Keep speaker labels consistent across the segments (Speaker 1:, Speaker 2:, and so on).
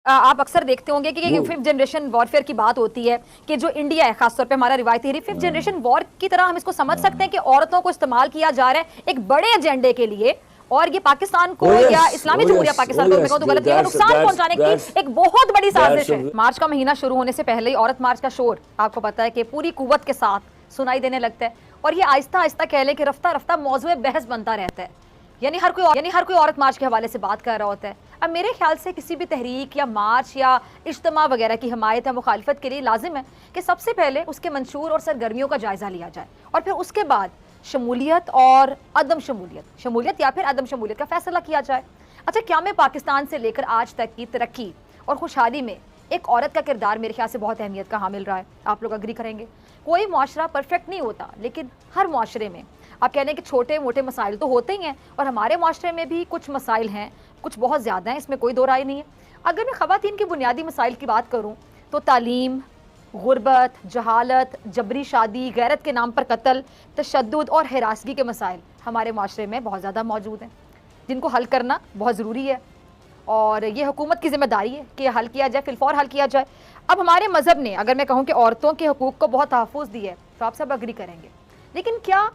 Speaker 1: آپ اکثر دیکھتے ہوں گے کہ ففتھ جنریشن وارفیئر کی بات ہوتی ہے کہ جو انڈیا ہے خاص طور پہ ہمارا روایتی ففتھ جنریشن وار کی طرح ہم اس کو سمجھ سکتے ہیں کہ عورتوں کو استعمال کیا جا رہا ہے ایک بڑے ایجنڈے کے لیے، اور یہ پاکستان کو یا اسلامی جمہوریہ پاکستان کو میں کہوں تو غلط نہیں ہے، نقصان پہنچانے کی ایک بہت بڑی سازش ہے۔ مارچ کا مہینہ شروع ہونے سے پہلے ہی عورت مارچ کا شور آپ کو پتا ہے کہ پوری قوت کے ساتھ سنائی دینے لگتا ہے، اور یہ آہستہ آہستہ کہہ لیں کہ رفتہ رفتہ موضوع بحث بنتا رہتا ہے، یعنی ہر کوئی عورت مارچ کے حوالے سے بات کر رہا ہوتا ہے۔ اب میرے خیال سے کسی بھی تحریک یا مارچ یا اجتماع وغیرہ کی حمایت یا مخالفت کے لیے لازم ہے کہ سب سے پہلے اس کے منشور اور سرگرمیوں کا جائزہ لیا جائے، اور پھر اس کے بعد شمولیت اور عدم شمولیت یا پھر عدم شمولیت کا فیصلہ کیا جائے۔ اچھا، کیا میں پاکستان سے لے کر آج تک کی ترقی اور خوشحالی میں ایک عورت کا کردار میرے خیال سے بہت اہمیت کا حامل رہا ہے، آپ لوگ اگری کریں گے۔ کوئی معاشرہ پرفیکٹ نہیں ہوتا، لیکن ہر معاشرے میں آپ کہہ لیں کہ چھوٹے موٹے مسائل تو ہوتے ہی ہیں، اور ہمارے معاشرے میں بھی کچھ مسائل ہیں، کچھ بہت زیادہ ہیں، اس میں کوئی دو رائے نہیں ہے۔ اگر میں خواتین کی بنیادی مسائل کی بات کروں تو تعلیم، غربت، جہالت، جبری شادی، غیرت کے نام پر قتل، تشدد اور ہراسگی کے مسائل ہمارے معاشرے میں بہت زیادہ موجود ہیں، جن کو حل کرنا بہت ضروری ہے، اور یہ حکومت کی ذمہ داری ہے کہ حل کیا جائے، فی الفور حل کیا جائے۔ اب ہمارے مذہب نے اگر میں کہوں کہ عورتوں کے حقوق کو بہت تحفظ دی ہے تو آپ سب اگری کریں گے، لیکن کیا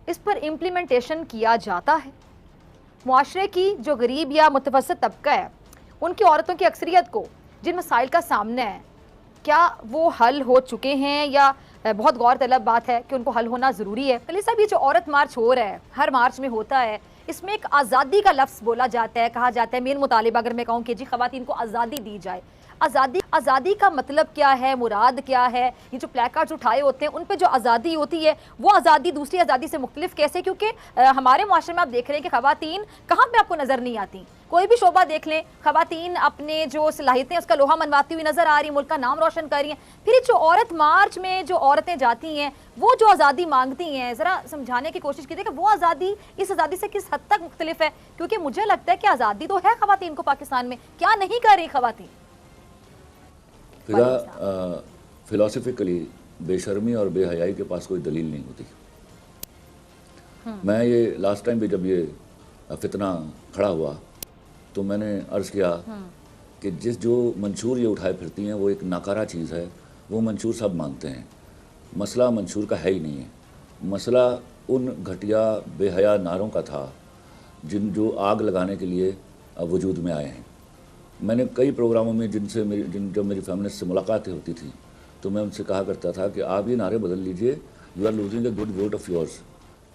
Speaker 1: اس پر امپلیمنٹیشن کیا جاتا ہے؟ معاشرے کی جو غریب یا متوسط طبقہ ہے، ان کی عورتوں کی اکثریت کو جن مسائل کا سامنا ہے، کیا وہ حل ہو چکے ہیں، یا بہت غور طلب بات ہے کہ ان کو حل ہونا ضروری ہے؟ علی صاحب، یہ جو عورت مارچ ہو رہا ہے، ہر مارچ میں ہوتا ہے، اس میں ایک آزادی کا لفظ بولا جاتا ہے، کہا جاتا ہے، مین مطالبہ اگر میں کہوں کہ جی خواتین کو آزادی دی جائے۔ آزادی کا مطلب کیا ہے، مراد کیا ہے؟ یہ جو پلیک کارڈز اٹھائے ہوتے ہیں ان پہ جو آزادی ہوتی ہے وہ آزادی دوسری آزادی سے مختلف کیسے؟ کیونکہ ہمارے معاشرے میں آپ دیکھ رہے ہیں کہ خواتین کہاں پہ آپ کو نظر نہیں آتی، کوئی بھی شعبہ دیکھ لیں، خواتین اپنے جو صلاحیتیں اس کا لوہا منواتی ہوئی نظر آ رہی ہیں، ملک کا نام روشن کر رہی ہیں۔ پھر جو عورت مارچ میں جو عورتیں جاتی ہیں، وہ جو آزادی مانگتی ہیں، ذرا سمجھانے کی کوشش کیجیے کہ وہ آزادی اس آزادی سے کس حد تک مختلف ہے، کیونکہ مجھے لگتا ہے کہ آزادی تو ہے خواتین کو پاکستان میں، کیا نہیں کر رہی خواتین؟
Speaker 2: فلاسفیکلی بے شرمی اور بے حیائی کے پاس کوئی دلیل نہیں ہوتی۔ میں یہ لاسٹ ٹائم بھی جب یہ فتنہ کھڑا ہوا تو میں نے عرض کیا کہ جو منشور یہ اٹھائے پھرتی ہیں وہ ایک ناکارہ چیز ہے، وہ منشور سب مانتے ہیں، مسئلہ منشور کا ہے ہی نہیں ہے، مسئلہ ان گھٹیا بے حیا ناروں کا تھا جو آگ لگانے کے لیے وجود میں آئے ہیں۔ میں نے کئی پروگراموں میں جب میری فیمنسٹ سے ملاقاتیں ہوتی تھیں تو میں ان سے کہا کرتا تھا کہ آپ یہ نعرے بدل لیجئے، you are losing a good vote of yours.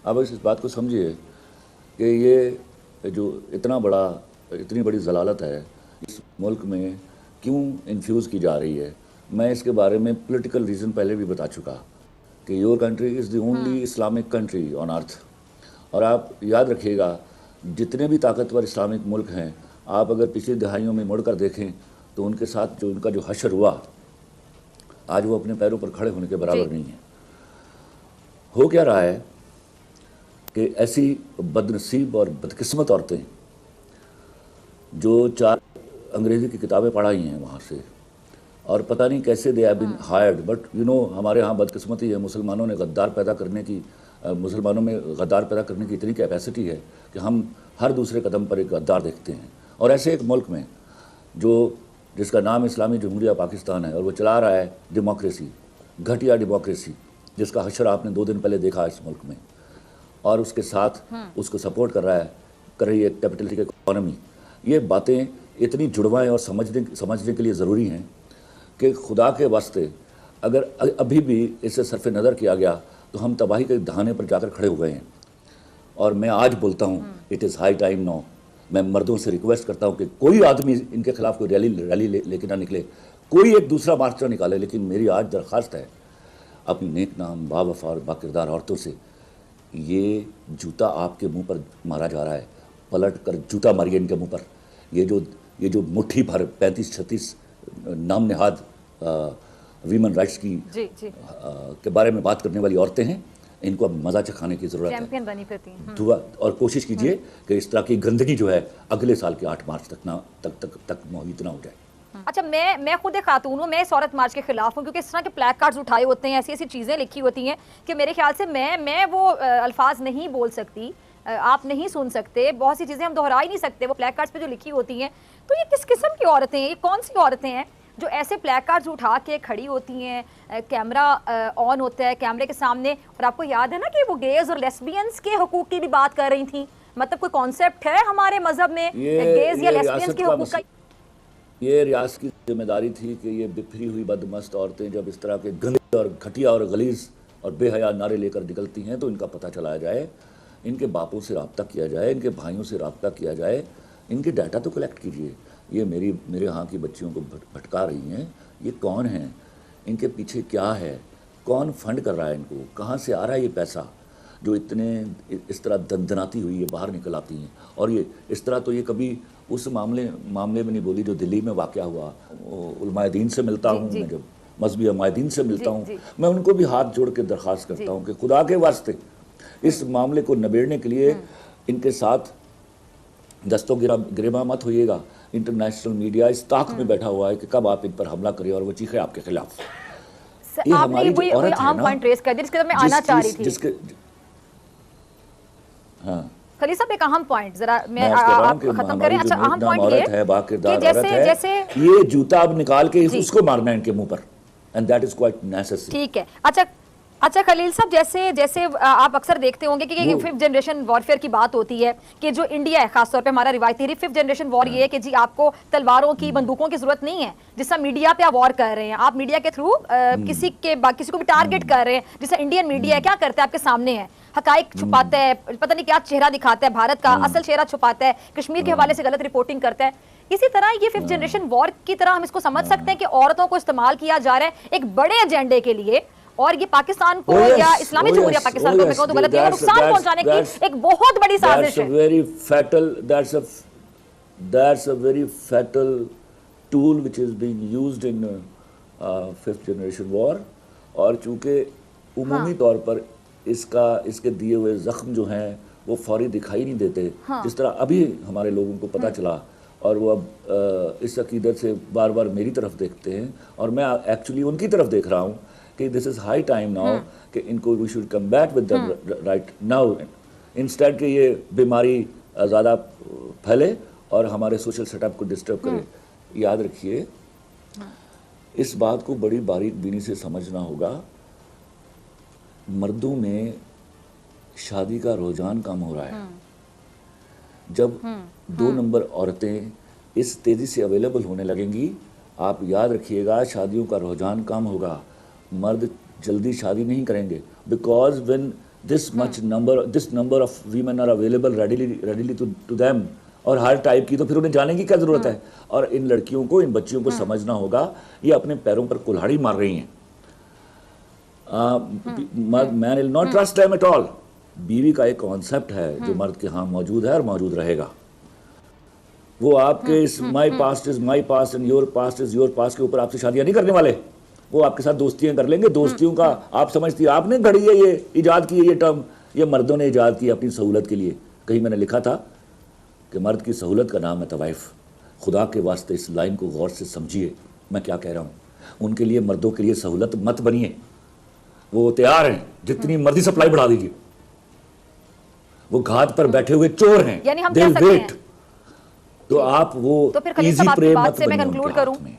Speaker 2: اب اس بات کو سمجھیے کہ یہ جو اتنی بڑی ضلالت ہے اس ملک میں کیوں انفیوز کی جا رہی ہے، میں اس کے بارے میں پولیٹیکل ریزن پہلے بھی بتا چکا کہ your country is the only Islamic country on earth, اور آپ یاد رکھیے گا جتنے بھی طاقتور اسلامک ملک ہیں، آپ اگر پچھلی دہائیوں میں مڑ کر دیکھیں تو ان کے ساتھ ان کا جو حشر ہوا، آج وہ اپنے پیروں پر کھڑے ہونے کے برابر نہیں ہے۔ ہو کیا رہا ہے کہ ایسی بدنصیب اور بدقسمت عورتیں جو 4 انگریزی کی کتابیں پڑھائی ہیں وہاں سے، اور پتہ نہیں کیسے they have been hired, but ہمارے ہاں بدقسمتی ہے، مسلمانوں میں غدار پیدا کرنے کی اتنی کیپیسٹی ہے کہ ہم ہر دوسرے قدم پر ایک غدار دیکھتے ہیں، اور ایسے ایک ملک میں جس کا نام اسلامی جمہوریہ پاکستان ہے اور وہ چلا رہا ہے ڈیموکریسی، گھٹیا ڈیموکریسی، جس کا حشر آپ نے 2 دن پہلے دیکھا اس ملک میں، اور اس کے ساتھ اس کو سپورٹ کر رہی ہے کیپٹلسٹک اکانومی۔ یہ باتیں اتنی جڑوائیں اور سمجھنے کے لیے ضروری ہیں کہ خدا کے واسطے اگر ابھی بھی اسے صرف نظر کیا گیا تو ہم تباہی کے دہانے پر جا کر کھڑے ہو گئے ہیں۔ اور میں آج بولتا ہوں اٹ از ہائی ٹائم نو، میں مردوں سے ریکویسٹ کرتا ہوں کہ کوئی آدمی ان کے خلاف کوئی ریلی لے کے نہ نکلے، کوئی ایک دوسرا مارچ نہ نکالے، لیکن میری آج درخواست ہے اپنی نیک نام با وفا اور با کردار عورتوں سے، یہ جوتا آپ کے منہ پر مارا جا رہا ہے، پلٹ کر جوتا ماریے ان کے منہ پر۔ یہ جو مٹھی بھر 35-36 نام نہاد ویمن رائٹس کی کے بارے میں بات کرنے والی عورتیں ہیں، ان کو اب مزہ چکھانے کی ضرورت ہے۔ دعا اور کوشش کیجئے کہ اس طرح کی گندگی جو ہے اگلے سال کے 8 مارچ تک محیط نہ ہو جائے۔
Speaker 1: اچھا، میں خود ایک خاتون ہوں، میں اس عورت مارچ کے خلاف ہوں، کیونکہ اس طرح کے پلیک کارڈز اٹھائے ہوتے ہیں، ایسی چیزیں لکھی ہوتی ہیں کہ میرے خیال سے میں وہ الفاظ نہیں بول سکتی، آپ نہیں سن سکتے، بہت سی چیزیں ہم دہرا ہی نہیں سکتے، وہ پلیک کارڈز پہ جو لکھی ہوتی ہیں تو یہ کس قسم کی عورتیں ہیں, یہ کون سی عورتیں ہیں جو ایسے پلیک کارڈز اٹھا کے کھڑی ہوتی ہیں, کیمرہ آن ہوتا ہے کیمرے کے سامنے, اور آپ کو یاد ہے نا کہ وہ گیز اور لیسبینز کے حقوق کی بھی بات کر رہی تھیں, مطلب کوئی کانسیپٹ ہے ہمارے مذہب میں گیز یا لیسبینز کے حقوق کا؟
Speaker 2: یہ ریاست کی ذمہ داری تھی کہ یہ بکھری ہوئی بدمست عورتیں جب اس طرح کے گندے اور گھٹیا اور غلیظ اور بے حیا نعرے لے کر نکلتی ہیں تو ان کا پتہ چلایا جائے, ان کے باپوں سے رابطہ کیا جائے, ان کے بھائیوں سے رابطہ کیا جائے, ان کے ڈیٹا تو کلیکٹ کیجئے. یہ میرے ہاں کی بچیوں کو بھٹکا رہی ہیں, یہ کون ہیں, ان کے پیچھے کیا ہے, کون فنڈ کر رہا ہے ان کو, کہاں سے آ رہا ہے یہ پیسہ جو اتنے اس طرح دندناتی ہوئی یہ باہر نکل آتی ہیں. اور یہ اس طرح تو یہ کبھی اس معاملے میں نہیں بولی جو دلی میں واقعہ ہوا. علماء دین سے ملتا ہوں میں, جب مذہبی علماء دین سے ملتا ہوں میں ان کو بھی ہاتھ جوڑ کے درخواست کرتا ہوں کہ خدا کے واسطے اس معاملے کو نبیڑنے کے لیے ان کے ساتھ دست و گریباں مت ہوئیے گا. انٹرنیشنل میڈیا اس طاق میں بیٹھا ہوا ہے کہ کب آپ ان پر حملہ کریں اور وہ چیخے آپ کے خلاف. یہ ہماری جو عورت ہے نا, جس کے ہاں
Speaker 1: خلیل صاحب ایک اہم پوائنٹ ذرا میں آپ ختم کریں. اچھا اہم پوائنٹ یہ
Speaker 2: ہے باکردار عورت ہے, یہ جوتا اب نکال کے اس کو مارنا ہے ان کے منہ پر, and that is quite necessary.
Speaker 1: ٹھیک ہے. اچھا خلیل صاحب, جیسے آپ اکثر دیکھتے ہوں گے کہ ففتھ جنریشن وارفیئر کی بات ہوتی ہے کہ جو انڈیا ہے خاص طور پہ ہمارا روایتی ففتھ جنریشن وار یہ ہے کہ جی آپ کو تلواروں کی بندوقوں کی ضرورت نہیں ہے, جس طرح میڈیا پہ آپ وار کر رہے ہیں, آپ میڈیا کے تھرو کسی کو بھی ٹارگٹ کر رہے ہیں, جیسے انڈین میڈیا ہے کیا کرتا ہے آپ کے سامنے ہے, حقائق چھپاتا ہے, پتہ نہیں کیا چہرہ دکھاتا ہے بھارت کا, اصل چہرہ چھپاتا ہے, کشمیر کے حوالے سے غلط رپورٹنگ کرتا ہے. اسی طرح یہ ففتھ جنریشن وار کی طرح ہم اس کو سمجھ سکتے ہیں کہ عورتوں کو استعمال کیا جا رہا ہے ایک بڑے ایجنڈے کے لیے, اور یہ پاکستان کو یا اسلامی جمہوریہ پاکستان کو میں کہوں تو غلط ہے, نقصان پہنچانے کی ایک بہت بڑی سازش ہے.
Speaker 2: That's a very fatal tool which is being used in fifth generation war. اور چونکہ عمومی طور پر اس کے دیے ہوئے زخم جو ہیں وہ فوری دکھائی نہیں دیتے, جس طرح ابھی ہمارے لوگوں کو پتہ چلا, اور وہ اب اس عقیدت سے بار بار میری طرف دیکھتے ہیں, اور میں ایکچولی ان کی طرف دیکھ رہا ہوں کہ this is high time now کہ ان کو we should come back with them right now, instead کہ یہ بیماری زیادہ پھیلے اور ہمارے سوشل سیٹ اپ کو ڈسٹرب کرے. یاد رکھیے اس بات کو بڑی باریک بینی سے سمجھنا ہوگا, مردوں میں شادی کا رجحان کم ہو رہا ہے. جب 2 نمبر عورتیں اس تیزی سے اویلیبل ہونے لگیں گی, آپ یاد رکھیے گا شادیوں کا رجحان کم ہوگا, مرد جلدی شادی نہیں کریں گے, because when this number of women are available readily to them, اور ہر ٹائپ کی, تو پھر انہیں جانے کی کیا ضرورت ہے. اور ان لڑکیوں کو, ان بچیوں کو سمجھنا ہوگا یہ اپنے پیروں پر کلہاڑی مار رہی ہیں. man will not trust them at all. بیوی کا ایک کانسیپٹ ہے جو مرد کے ہاں موجود ہے اور موجود رہے گا. وہ آپ کے اس my past is my past and your past is your past کے اوپر آپ سے شادیاں نہیں کرنے والے, وہ آپ کے ساتھ دوستیاں کر لیں گے. دوستیوں کا آپ سمجھتی, آپ نے گھڑی ہے, یہ ایجاد کی ہے, یہ ٹرم یہ مردوں نے ایجاد کی اپنی سہولت کے لیے. کہیں میں نے لکھا تھا کہ مرد کی سہولت کا نام ہے طوائف. خدا کے واسطے اس لائن کو غور سے سمجھیے میں کیا کہہ رہا ہوں. ان کے لیے, مردوں کے لیے سہولت مت بنیے, وہ تیار ہیں جتنی مرضی سپلائی بڑھا دیجیے, وہ گھات پر بیٹھے ہوئے چور ہیں,
Speaker 1: یعنی ہم کہہ سکتے ہیں.
Speaker 2: تو آپ وہ ایزی پرے مت بنیے ان کے ہاتھ میں.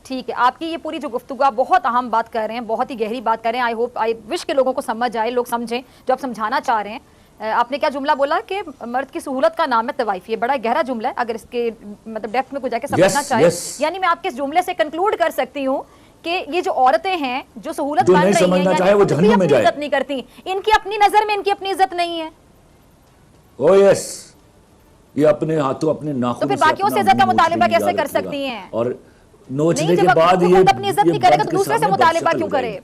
Speaker 1: ٹھیک ہے, آپ کی یہ پوری جو گفتگو آپ بہت اہم بات کر رہے ہیں, بہت ہی گہری بات کر رہے ہیں. آئی وش کہ لوگوں کو سمجھ آئے, لوگ سمجھیں جو آپ سمجھانا چاہ رہے ہیں. آپ نے کیا جملہ بولا کہ مرد کی سہولت کا نام ہے طوائف, یہ بڑا گہرا جملہ ہے. اگر اس کے مطلب ڈیپتھ میں کو جا کے سمجھنا چاہے, یعنی میں آپ کے اس جملے سے کنکلوڈ کر سکتی ہوں کہ یہ جو عورتیں ہیں جو سہولت بن رہی ہیں, یعنی وہ جہنم میں عزت نہیں کرتی, ان کی اپنی نظر میں ان کی اپنی عزت نہیں ہے.
Speaker 2: او یس, یہ اپنے ہاتھوں اپنے ناخن
Speaker 1: سے, تو پھر باقیوں سے عزت کا مطالبہ کیسے کر سکتی ہیں؟
Speaker 2: اور نوچنے کے بعد یہ
Speaker 1: اپنی عزت نہیں کرے گا تو دوسرے سے مطالبہ کیوں کرے؟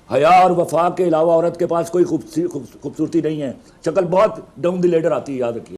Speaker 2: حیا اور وفا کے علاوہ عورت کے پاس کوئی خوبصورتی نہیں ہے. شکل بہت ڈاؤن دی لیڈر آتی ہے, یاد رکھیے.